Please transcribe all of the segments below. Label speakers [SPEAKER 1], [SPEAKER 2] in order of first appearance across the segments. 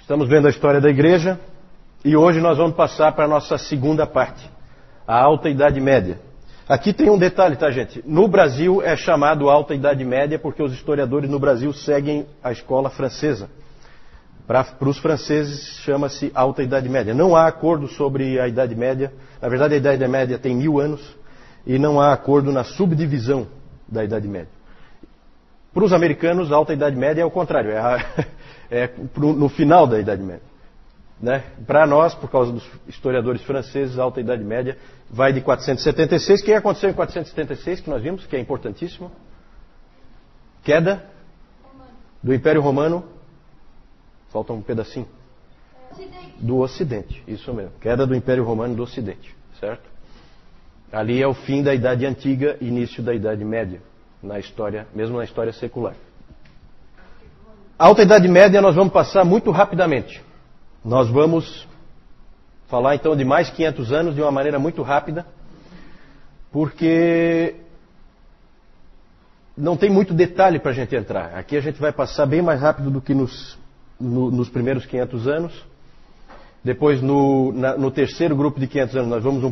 [SPEAKER 1] Estamos vendo a história da igreja e hoje nós vamos passar para a nossa segunda parte, a Alta Idade Média. Aqui tem um detalhe, tá, gente? No Brasil é chamado Alta Idade Média porque os historiadores no Brasil seguem a escola francesa. Para os franceses chama-se Alta Idade Média. Não há acordo sobre a Idade Média. Na verdade, a Idade Média tem 1000 anos e não há acordo na subdivisão da Idade Média. Para os americanos, a Alta Idade Média é o contrário, no final da Idade Média. Né? Para nós, por causa dos historiadores franceses, a Alta Idade Média vai de 476. O que aconteceu em 476, que nós vimos, que é importantíssimo? Queda do Império Romano. Falta um pedacinho. Do Ocidente, isso mesmo. Queda do Império Romano do Ocidente, certo? Ali é o fim da Idade Antiga, início da Idade Média, na história, mesmo na história secular. A Alta Idade Média nós vamos passar muito rapidamente. Nós vamos falar então de mais 500 anos de uma maneira muito rápida, porque não tem muito detalhe para a gente entrar. Aqui a gente vai passar bem mais rápido do que nos primeiros 500 anos. Depois, no terceiro grupo de 500 anos, nós vamos com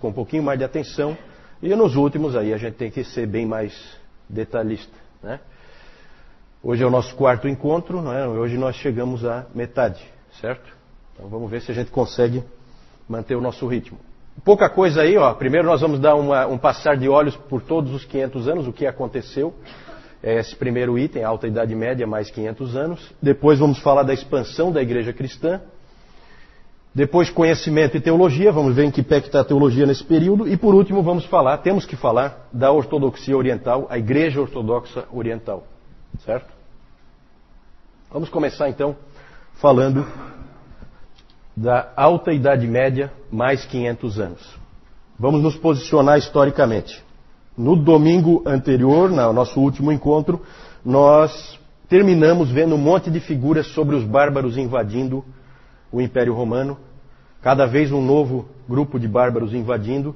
[SPEAKER 1] um pouquinho mais de atenção. E nos últimos, aí a gente tem que ser bem mais detalhista, né? Hoje é o nosso quarto encontro, né? Hoje nós chegamos à metade, certo? Então vamos ver se a gente consegue manter o nosso ritmo. Pouca coisa aí, ó. Primeiro nós vamos dar um passar de olhos por todos os 500 anos, o que aconteceu. É esse primeiro item, Alta Idade Média, mais 500 anos. Depois vamos falar da expansão da igreja cristã. Depois conhecimento e teologia, vamos ver em que pé que está a teologia nesse período. E por último temos que falar da ortodoxia oriental, a igreja ortodoxa oriental. Certo? Vamos começar então falando da Alta Idade Média, mais 500 anos. Vamos nos posicionar historicamente. No domingo anterior, no nosso último encontro, nós terminamos vendo um monte de figuras sobre os bárbaros invadindo o Império Romano. Cada vez um novo grupo de bárbaros invadindo,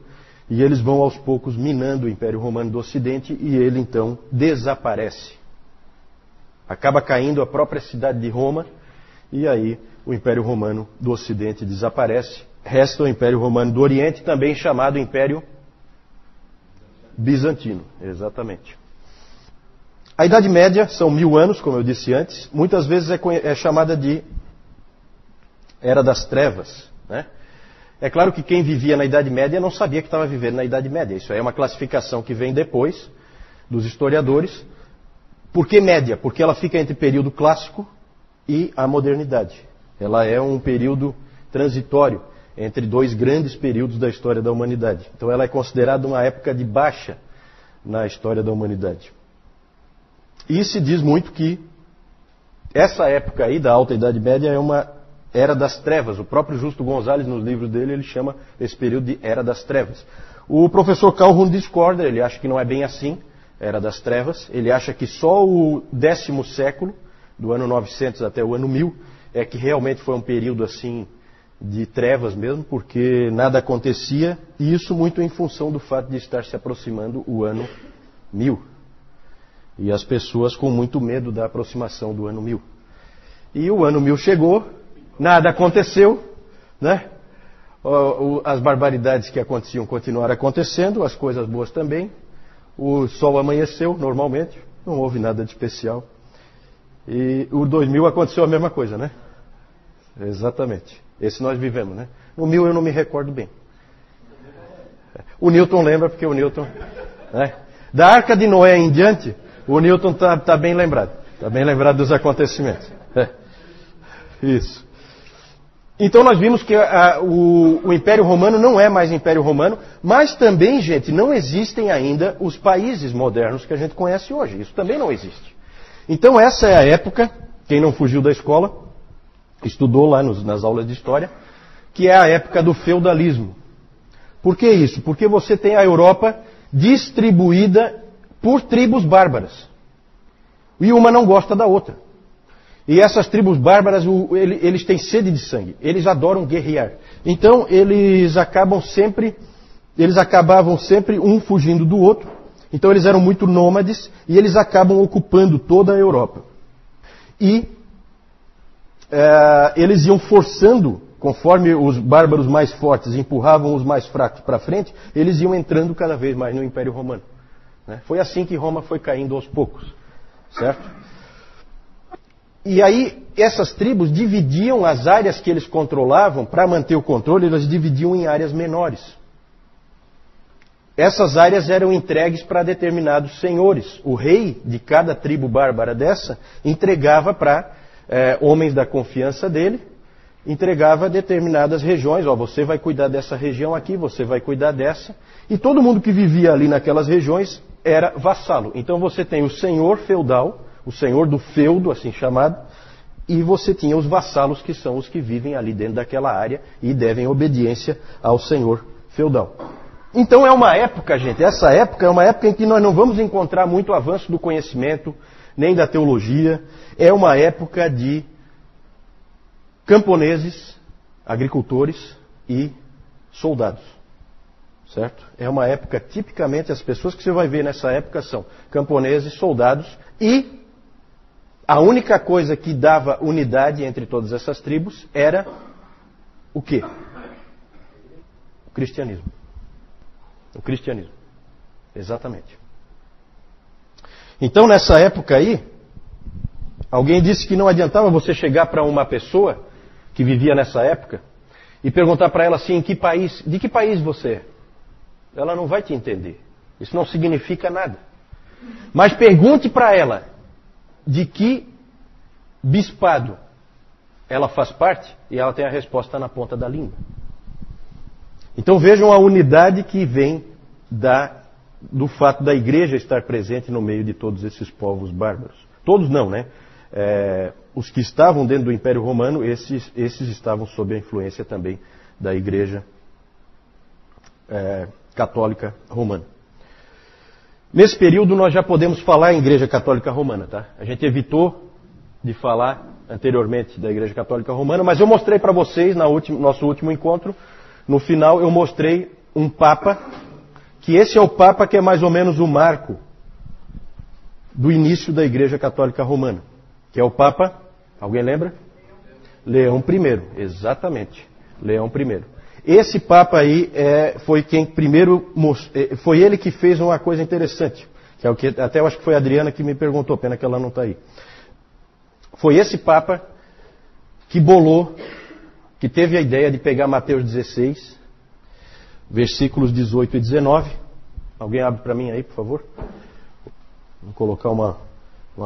[SPEAKER 1] e eles vão aos poucos minando o Império Romano do Ocidente, e ele então desaparece. Acaba caindo a própria cidade de Roma, e aí o Império Romano do Ocidente desaparece. Resta o Império Romano do Oriente, também chamado Império Bizantino. Exatamente. A Idade Média são 1000 anos, como eu disse antes. Muitas vezes é chamada de Era das Trevas, né? É claro que quem vivia na Idade Média não sabia que estava vivendo na Idade Média. Isso aí é uma classificação que vem depois dos historiadores. Por que média? Porque ela fica entre o período clássico e a modernidade. Ela é um período transitório entre dois grandes períodos da história da humanidade. Então ela é considerada uma época de baixa na história da humanidade. E se diz muito que essa época aí da Alta Idade Média é uma Era das Trevas. O próprio Justo Gonzalez, nos livros dele, ele chama esse período de Era das Trevas. O professor Calhoun discorda, ele acha que não é bem assim. Era das Trevas. Ele acha que só o 10º século, do ano 900 até o ano 1000, é que realmente foi um período assim de trevas mesmo, porque nada acontecia, e isso muito em função do fato de estar se aproximando o ano 1000. E as pessoas com muito medo da aproximação do ano 1000. E o ano 1000 chegou, nada aconteceu, né? As barbaridades que aconteciam continuaram acontecendo, as coisas boas também. O sol amanheceu normalmente, não houve nada de especial. E o 2000 aconteceu a mesma coisa, né? Exatamente. Esse nós vivemos, né? No 1000 eu não me recordo bem. O Newton lembra, porque o Newton... Né? Da Arca de Noé em diante, o Newton está bem lembrado. Está bem lembrado dos acontecimentos. Isso. Então nós vimos que o Império Romano não é mais Império Romano, mas também, gente, não existem ainda os países modernos que a gente conhece hoje. Isso também não existe. Então essa é a época, quem não fugiu da escola, estudou lá nas aulas de história, que é a época do feudalismo. Por que isso? Porque você tem a Europa distribuída por tribos bárbaras. E uma não gosta da outra. E essas tribos bárbaras, eles têm sede de sangue. Eles adoram guerrear. Então, eles acabavam sempre um fugindo do outro. Então, eles eram muito nômades e eles acabam ocupando toda a Europa. E eles iam forçando, conforme os bárbaros mais fortes empurravam os mais fracos para frente, eles iam entrando cada vez mais no Império Romano. Né? Foi assim que Roma foi caindo aos poucos, certo? E aí, essas tribos dividiam as áreas que eles controlavam, para manter o controle, elas dividiam em áreas menores. Essas áreas eram entregues para determinados senhores. O rei de cada tribo bárbara dessa entregava para homens da confiança dele, entregava determinadas regiões. Ó, você vai cuidar dessa região aqui, você vai cuidar dessa. E todo mundo que vivia ali naquelas regiões era vassalo. Então você tem o senhor feudal, o senhor do feudo, assim chamado, e você tinha os vassalos, que são os que vivem ali dentro daquela área e devem obediência ao senhor feudal. Então é uma época, gente, essa época é uma época em que nós não vamos encontrar muito avanço do conhecimento, nem da teologia. É uma época de camponeses, agricultores e soldados. Certo? É uma época, tipicamente, as pessoas que você vai ver nessa época são camponeses, soldados, e a única coisa que dava unidade entre todas essas tribos era o quê? O cristianismo. O cristianismo. Exatamente. Então, nessa época aí, alguém disse que não adiantava você chegar para uma pessoa que vivia nessa época e perguntar para ela assim, de que país você é? Ela não vai te entender. Isso não significa nada. Mas pergunte para ela de que bispado ela faz parte e ela tem a resposta na ponta da língua. Então vejam a unidade que vem do fato da igreja estar presente no meio de todos esses povos bárbaros. Todos não, né? Os que estavam dentro do Império Romano, esses estavam sob a influência também da igreja católica romana. Nesse período nós já podemos falar em igreja católica romana, tá? A gente evitou de falar anteriormente da igreja católica romana, mas eu mostrei para vocês, nosso último encontro, no final eu mostrei um papa, que esse é o papa que é mais ou menos o marco do início da igreja católica romana, que é o papa, alguém lembra? Leão I, exatamente, Leão I. Esse Papa aí foi quem primeiro foi ele que fez uma coisa interessante, que é o que até eu acho que foi a Adriana que me perguntou, pena que ela não está aí. Foi esse Papa que que teve a ideia de pegar Mateus 16, versículos 18 e 19. Alguém abre para mim aí, por favor? Vou colocar uma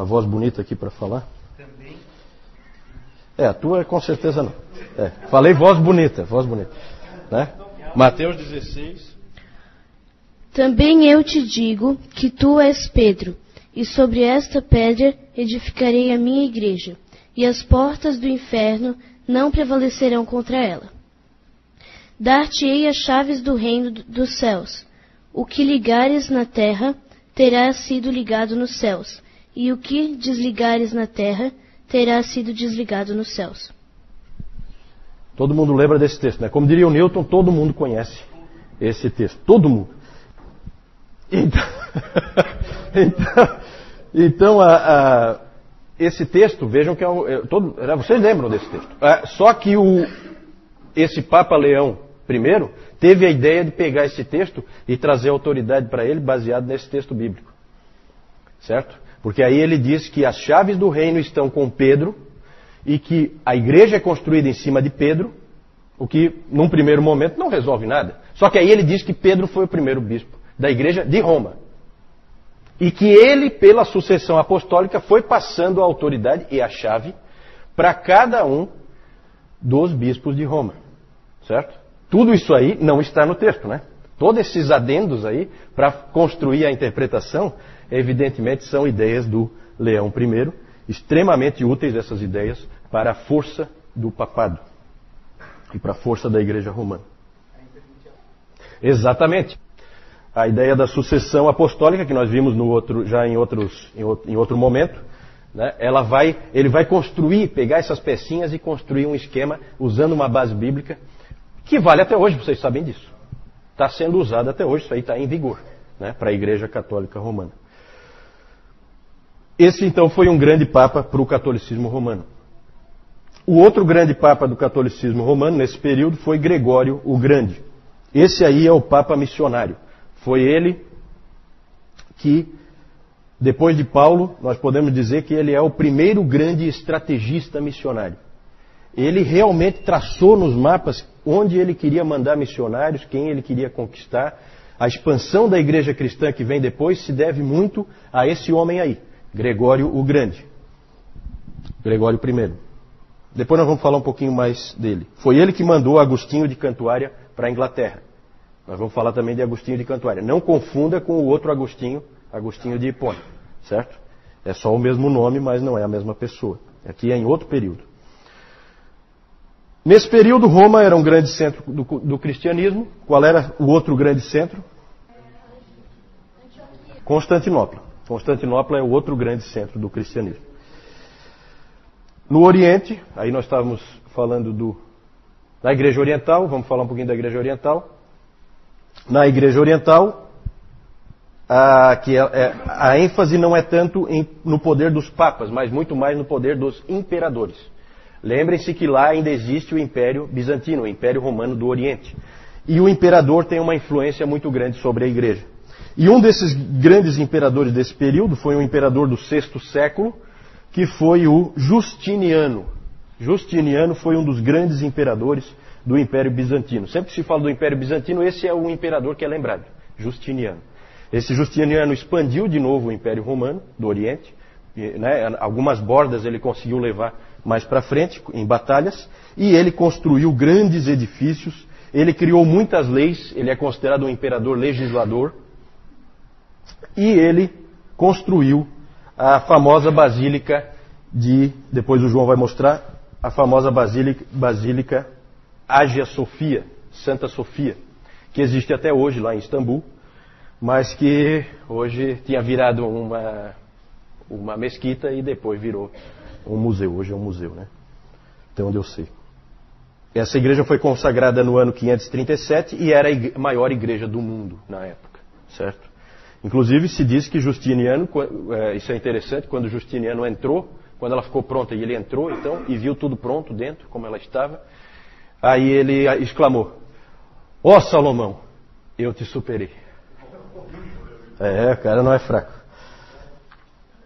[SPEAKER 1] voz bonita aqui para falar. Também. A tua com certeza não. Falei voz bonita. Né? Mateus 16.
[SPEAKER 2] Também eu te digo que tu és Pedro, e sobre esta pedra edificarei a minha igreja, e as portas do inferno não prevalecerão contra ela. Dar-te-ei as chaves do reino dos céus. O que ligares na terra terá sido ligado nos céus, e o que desligares na terra terá sido desligado nos céus.
[SPEAKER 1] Todo mundo lembra desse texto, né? Como diria o Newton, todo mundo conhece esse texto. Todo mundo. Então esse texto, vejam que vocês lembram desse texto. Só que esse Papa Leão I teve a ideia de pegar esse texto e trazer autoridade para ele baseado nesse texto bíblico. Certo? Porque aí ele diz que as chaves do reino estão com Pedro, e que a igreja é construída em cima de Pedro, o que, num primeiro momento, não resolve nada. Só que aí ele diz que Pedro foi o primeiro bispo da igreja de Roma. E que ele, pela sucessão apostólica, foi passando a autoridade e a chave para cada um dos bispos de Roma. Certo? Tudo isso aí não está no texto, né? Todos esses adendos aí, para construir a interpretação, evidentemente são ideias do Leão I, extremamente úteis essas ideias para a força do papado e para a força da igreja romana. Exatamente. A ideia da sucessão apostólica, que nós vimos já em outro momento, né? Ele vai pegar essas pecinhas e construir um esquema usando uma base bíblica que vale até hoje, vocês sabem disso. Está sendo usado até hoje, isso aí está em vigor, né? Para a igreja católica romana. Esse, então, foi um grande papa para o catolicismo romano. O outro grande papa do catolicismo romano, nesse período, foi Gregório o Grande. Esse aí é o papa missionário. Foi ele que, depois de Paulo, nós podemos dizer que ele é o primeiro grande estrategista missionário. Ele realmente traçou nos mapas onde ele queria mandar missionários, quem ele queria conquistar. A expansão da igreja cristã que vem depois se deve muito a esse homem aí, Gregório o Grande. Gregório I. Depois nós vamos falar um pouquinho mais dele. Foi ele que mandou Agostinho de Cantuária para a Inglaterra. Nós vamos falar também de Agostinho de Cantuária. Não confunda com o outro Agostinho, Agostinho de Hipona, certo? É só o mesmo nome, mas não é a mesma pessoa. Aqui é em outro período. Nesse período, Roma era um grande centro do cristianismo. Qual era o outro grande centro? Constantinopla. Constantinopla é o outro grande centro do cristianismo. No Oriente, aí nós estávamos falando da Igreja Oriental, vamos falar um pouquinho da Igreja Oriental. Na Igreja Oriental, a ênfase não é tanto no poder dos papas, mas muito mais no poder dos imperadores. Lembrem-se que lá ainda existe o Império Bizantino, o Império Romano do Oriente. E o imperador tem uma influência muito grande sobre a Igreja. E um desses grandes imperadores desse período foi um imperador do VI século, que foi o Justiniano. Justiniano foi um dos grandes imperadores do Império Bizantino. Sempre que se fala do Império Bizantino, esse é o imperador que é lembrado, Justiniano. Esse Justiniano expandiu de novo o Império Romano do Oriente, né? Algumas bordas ele conseguiu levar mais para frente, em batalhas, e ele construiu grandes edifícios, ele criou muitas leis, ele é considerado um imperador legislador, e ele construiu a famosa Basílica depois o João vai mostrar, a famosa Basílica Hagia Sophia, Santa Sofia, que existe até hoje lá em Istambul, mas que hoje tinha virado uma mesquita e depois virou um museu. Hoje é um museu, né? Até onde eu sei. Essa igreja foi consagrada no ano 537 e era a maior igreja do mundo na época, certo? Inclusive se diz que Justiniano, isso é interessante, quando Justiniano entrou, quando ela ficou pronta e ele entrou então e viu tudo pronto dentro, como ela estava, aí ele exclamou: ó Salomão, eu te superei. O cara não é fraco.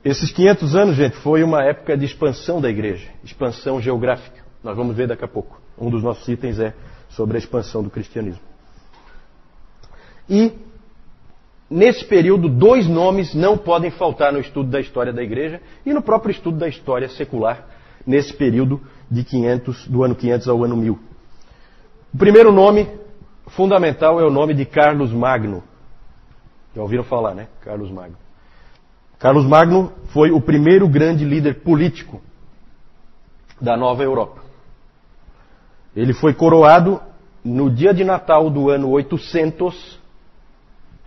[SPEAKER 1] Esses 500 anos, gente, foi uma época de expansão da igreja, expansão geográfica. Nós vamos ver daqui a pouco. Um dos nossos itens é sobre a expansão do cristianismo. E, nesse período, 2 nomes não podem faltar no estudo da história da igreja e no próprio estudo da história secular, nesse período do ano 500 ao ano 1000. O primeiro nome fundamental é o nome de Carlos Magno. Já ouviram falar, né? Carlos Magno. Carlos Magno foi o primeiro grande líder político da Nova Europa. Ele foi coroado no dia de Natal do ano 800.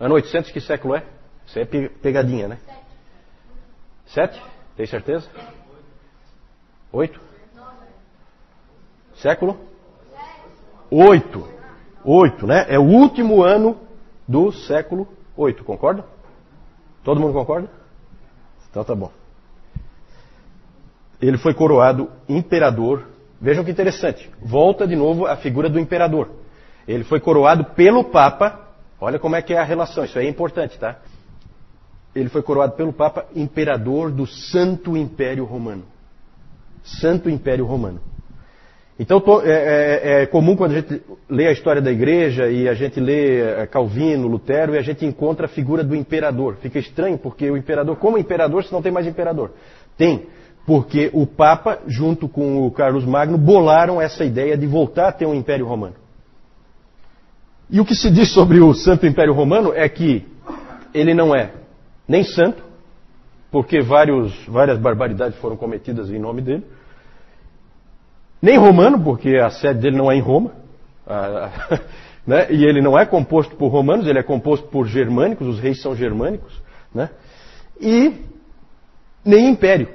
[SPEAKER 1] Ano 800, que século é? Isso é pegadinha, né? 7? Tem certeza? 8? Século? 8. 8, né? É o último ano do século 8, concorda? Todo mundo concorda? Então tá bom. Ele foi coroado imperador. Vejam que interessante. Volta de novo a figura do imperador. Ele foi coroado pelo Papa. Olha como é que é a relação. Isso aí é importante, tá? Ele foi coroado pelo Papa imperador do Santo Império Romano. Santo Império Romano. Então é comum quando a gente lê a história da igreja e a gente lê Calvino, Lutero, e a gente encontra a figura do imperador. Fica estranho porque o imperador, como imperador se não tem mais imperador? Tem, porque o Papa, junto com o Carlos Magno, bolaram essa ideia de voltar a ter um Império Romano. E o que se diz sobre o Santo Império Romano é que ele não é nem santo, porque várias barbaridades foram cometidas em nome dele, nem romano, porque a sede dele não é em Roma, né? E ele não é composto por romanos, ele é composto por germânicos, os reis são germânicos, né? E nem império,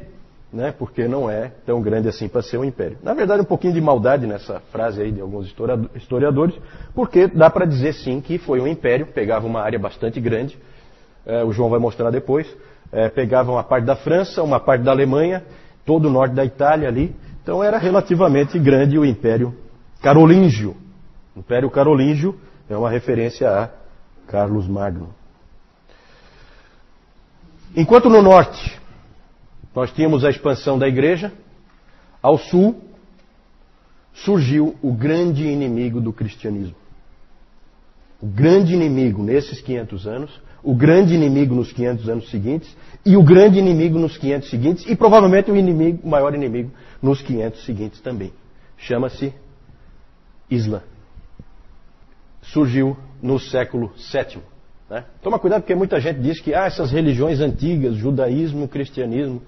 [SPEAKER 1] né? Porque não é tão grande assim para ser um império. Na verdade, um pouquinho de maldade nessa frase aí de alguns historiadores, porque dá para dizer sim que foi um império, pegava uma área bastante grande, o João vai mostrar depois, pegava uma parte da França, uma parte da Alemanha, todo o norte da Itália ali, Então era relativamente grande o Império Carolíngio. O Império Carolíngio é uma referência a Carlos Magno. Enquanto no norte nós tínhamos a expansão da igreja, ao sul surgiu o grande inimigo do cristianismo. O grande inimigo nesses 500 anos, o grande inimigo nos 500 anos seguintes e o grande inimigo nos 500 seguintes e provavelmente o maior inimigo nos 500 seguintes também. Chama-se Islã. Surgiu no século VII. Né? Toma cuidado porque muita gente diz que essas religiões antigas, judaísmo, cristianismo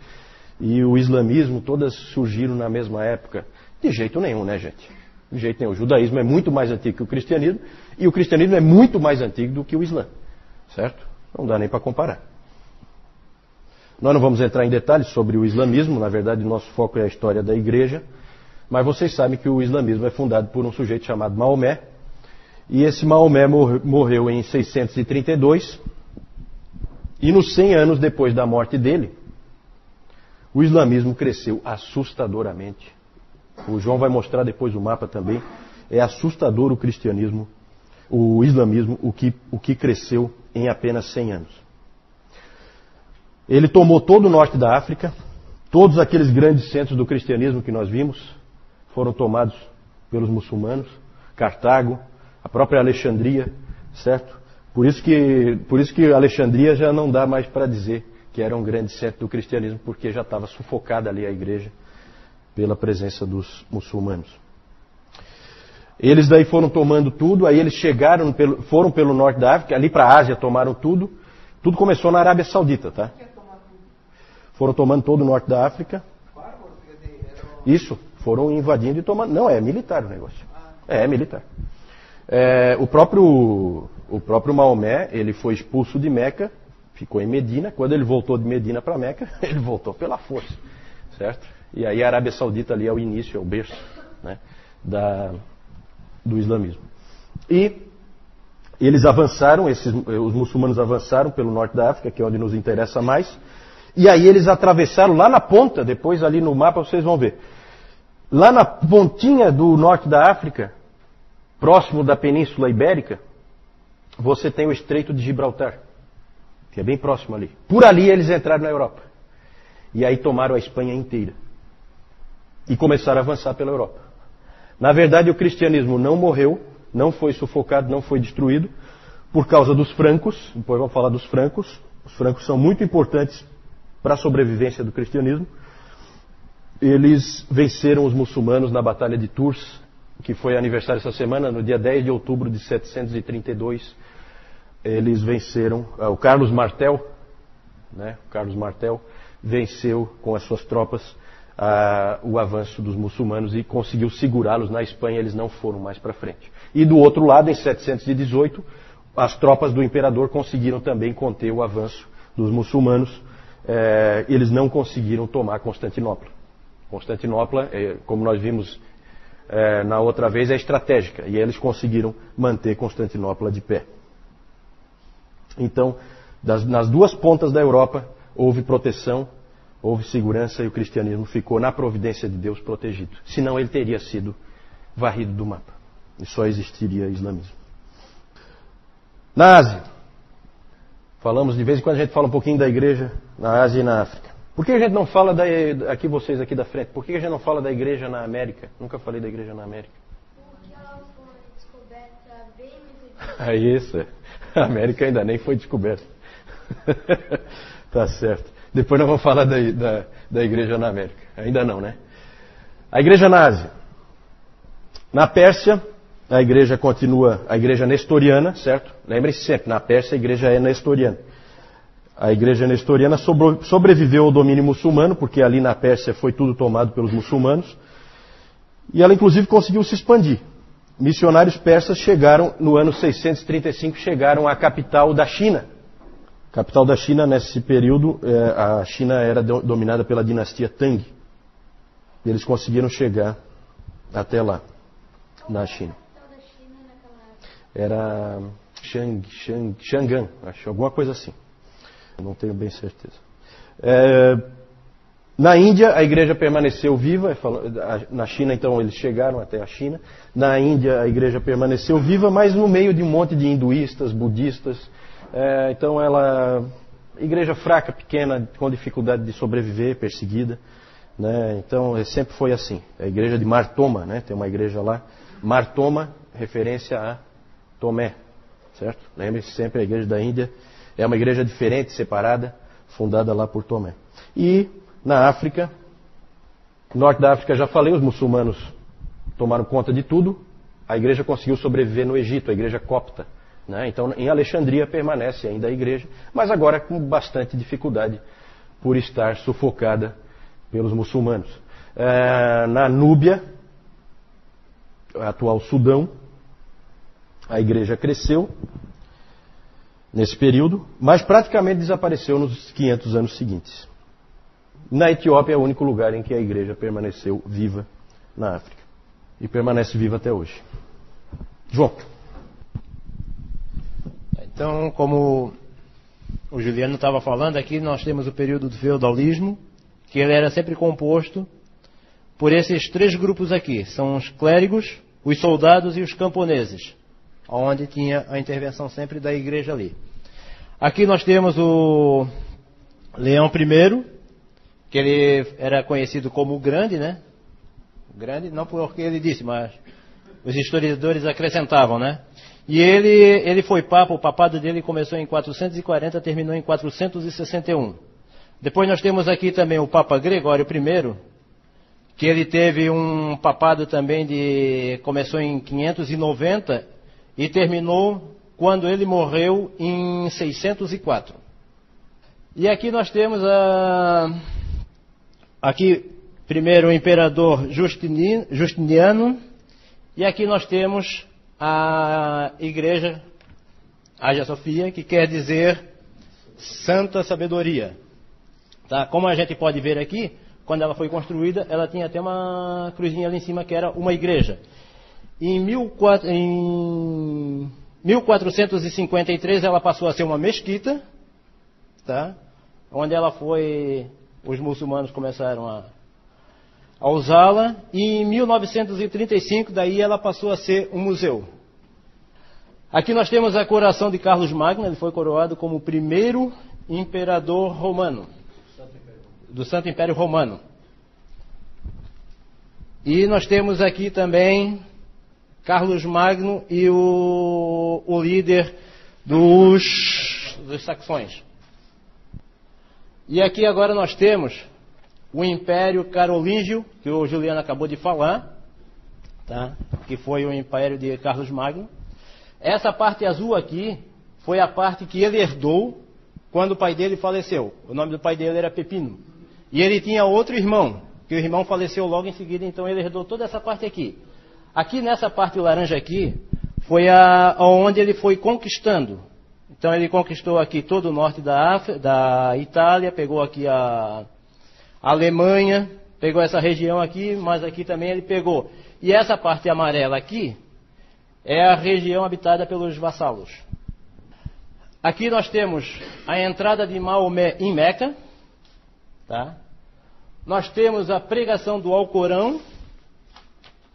[SPEAKER 1] e o islamismo, todas surgiram na mesma época. De jeito nenhum, né, gente? De jeito nenhum. O judaísmo é muito mais antigo que o cristianismo e o cristianismo é muito mais antigo do que o Islã. Certo? Não dá nem para comparar. Nós não vamos entrar em detalhes sobre o islamismo, na verdade o nosso foco é a história da igreja, mas vocês sabem que o islamismo é fundado por um sujeito chamado Maomé, e esse Maomé morreu em 632, e nos 100 anos depois da morte dele, o islamismo cresceu assustadoramente. O João vai mostrar depois o mapa também. É assustador o cristianismo, o islamismo, o que cresceu em apenas 100 anos. Ele tomou todo o norte da África, todos aqueles grandes centros do cristianismo que nós vimos foram tomados pelos muçulmanos, Cartago, a própria Alexandria, certo? Por isso que Alexandria já não dá mais para dizer que era um grande centro do cristianismo, porque já estava sufocada ali a igreja pela presença dos muçulmanos. Eles daí foram tomando tudo, aí eles foram pelo norte da África, ali para a Ásia tomaram tudo. Tudo começou na Arábia Saudita, tá? Foram tomando todo o norte da África. Isso, foram invadindo e tomando. Não, é militar o negócio. É militar. O próprio Maomé, ele foi expulso de Meca, ficou em Medina. Quando ele voltou de Medina para Meca, ele voltou pela força, certo? E aí a Arábia Saudita ali é o início, é o berço, né, do islamismo. E eles avançaram, os muçulmanos avançaram pelo norte da África, que é onde nos interessa mais. E aí eles atravessaram lá na ponta, depois ali no mapa vocês vão ver. Lá na pontinha do norte da África, próximo da Península Ibérica, você tem o Estreito de Gibraltar, que é bem próximo ali. Por ali eles entraram na Europa. E aí tomaram a Espanha inteira. E começaram a avançar pela Europa. Na verdade, o cristianismo não morreu, não foi sufocado, não foi destruído, por causa dos francos. Depois vamos falar dos francos. Os francos são muito importantes para a sobrevivência do cristianismo. Eles venceram os muçulmanos na Batalha de Tours, que foi aniversário essa semana, no dia 10 de outubro de 732. Eles venceram, o Carlos Martel, né? O Carlos Martel venceu com as suas tropas o avanço dos muçulmanos e conseguiu segurá-los na Espanha. Eles não foram mais para frente. E do outro lado, em 718, as tropas do imperador conseguiram também conter o avanço dos muçulmanos. Eles não conseguiram tomar Constantinopla. Constantinopla, como nós vimos na outra vez, é estratégica. E eles conseguiram manter Constantinopla de pé. Então, nas duas pontas da Europa, houve proteção, houve segurança e o cristianismo ficou na providência de Deus protegido. Senão ele teria sido varrido do mapa. E só existiria islamismo. Na Ásia. Falamos de vez em quando, a gente fala um pouquinho da igreja na Ásia e na África. Por que a gente não fala aqui vocês aqui da frente? Por que a gente não fala da igreja na América? Nunca falei da igreja na América.
[SPEAKER 2] Porque ela foi descoberta bem muito.
[SPEAKER 1] Aí isso, a América ainda nem foi descoberta. Tá certo. Depois nós vamos falar da igreja na América. Ainda não, né? A igreja na Ásia. Na Pérsia, a igreja continua, a igreja nestoriana, certo? Lembrem-se sempre, na Pérsia a igreja é nestoriana. A igreja nestoriana sobreviveu ao domínio muçulmano, porque ali na Pérsia foi tudo tomado pelos muçulmanos. E ela inclusive conseguiu se expandir. Missionários persas chegaram, no ano 635, chegaram à capital da China. A capital da China, nesse período, a China era dominada pela dinastia Tang. Eles conseguiram chegar até lá, na China. Era Chang'an, acho, alguma coisa assim. Não tenho bem certeza. Na Índia, a igreja permaneceu viva. Na China, então, eles chegaram até a China. Na Índia, a igreja permaneceu viva, mas no meio de um monte de hinduístas, budistas. Então, igreja fraca, pequena, com dificuldade de sobreviver, perseguida. Né? Então, sempre foi assim. A igreja de Mar Thoma, né? Tem uma igreja lá. Mar Thoma, referência a Tomé. Certo? Lembre-se sempre, a igreja da Índia é uma igreja diferente, separada, fundada lá por Tomé. E na África, norte da África, já falei, os muçulmanos tomaram conta de tudo. A igreja conseguiu sobreviver no Egito, a igreja copta. Né? Então, em Alexandria permanece ainda a igreja, mas agora com bastante dificuldade por estar sufocada pelos muçulmanos. Na Núbia, atual Sudão, a igreja cresceu nesse período, mas praticamente desapareceu nos 500 anos seguintes. Na Etiópia é o único lugar em que a igreja permaneceu viva na África. E permanece viva até hoje. João.
[SPEAKER 3] Então, como o Juliano estava falando, aqui nós temos o período do feudalismo, que ele era sempre composto por esses 3 grupos aqui. São os clérigos, os soldados e os camponeses, onde tinha a intervenção sempre da igreja ali. Aqui nós temos o Leão I, que ele era conhecido como o Grande, né? Grande, não porque ele disse, mas os historiadores acrescentavam, né? E ele foi papa, o papado dele começou em 440, terminou em 461. Depois nós temos aqui também o Papa Gregório I, que ele teve um papado também começou em 590 e terminou quando ele morreu em 604. E aqui nós temos aqui primeiro o imperador Justiniano, e aqui nós temos a igreja Hagia Sophia, que quer dizer Santa Sabedoria. Tá? Como a gente pode ver aqui, quando ela foi construída, ela tinha até uma cruzinha ali em cima que era uma igreja. Em 1453 ela passou a ser uma mesquita, tá? Onde os muçulmanos começaram a usá-la, e em 1935 daí ela passou a ser um museu. Aqui nós temos a coroação de Carlos Magno, ele foi coroado como o primeiro imperador romano, do Santo Império Romano. E nós temos aqui também Carlos Magno e o líder dos saxões. E aqui agora nós temos o Império Carolíngio, que o Juliano acabou de falar, tá? Que foi o Império de Carlos Magno. Essa parte azul aqui foi a parte que ele herdou quando o pai dele faleceu. O nome do pai dele era Pepino. E ele tinha outro irmão, que o irmão faleceu logo em seguida, então ele herdou toda essa parte aqui. Aqui nessa parte laranja aqui, foi onde ele foi conquistando. Então ele conquistou aqui todo o norte da Itália, pegou aqui a Alemanha, pegou essa região aqui, mas aqui também ele pegou. E essa parte amarela aqui é a região habitada pelos vassalos. Aqui nós temos a entrada de Maomé em Meca. Tá? Nós temos a pregação do Alcorão.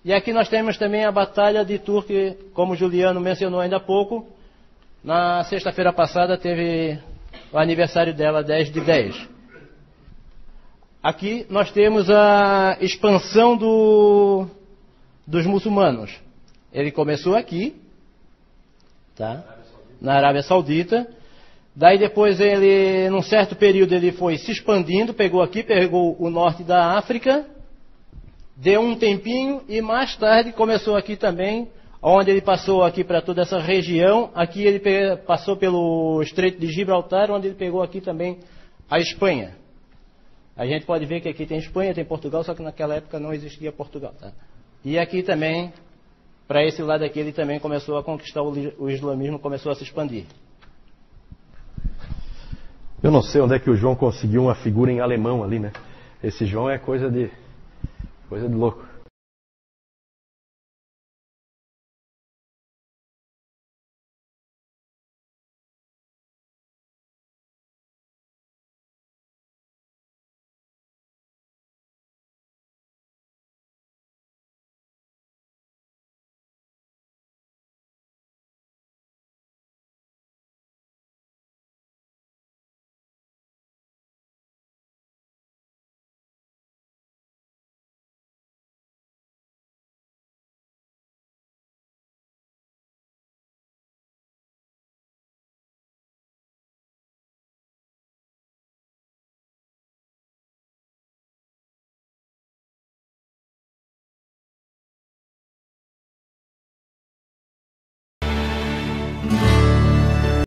[SPEAKER 3] E aqui nós temos também a Batalha de Tours, que, como o Juliano mencionou ainda há pouco, na sexta-feira passada teve o aniversário dela, 10/10. Aqui nós temos a expansão dos muçulmanos. Ele começou aqui, tá? Na Arábia Saudita. Daí depois ele, num certo período, ele foi se expandindo, pegou o norte da África, deu um tempinho e mais tarde começou aqui também, onde ele passou aqui para toda essa região. Aqui ele passou pelo Estreito de Gibraltar, onde ele pegou aqui também a Espanha. A gente pode ver que aqui tem Espanha, tem Portugal, só que naquela época não existia Portugal. Tá? E aqui também, para esse lado aqui, ele também começou a conquistar o islamismo, começou a se expandir.
[SPEAKER 1] Eu não sei onde é que o João conseguiu uma figura em alemão ali, né? Esse João é coisa de louco.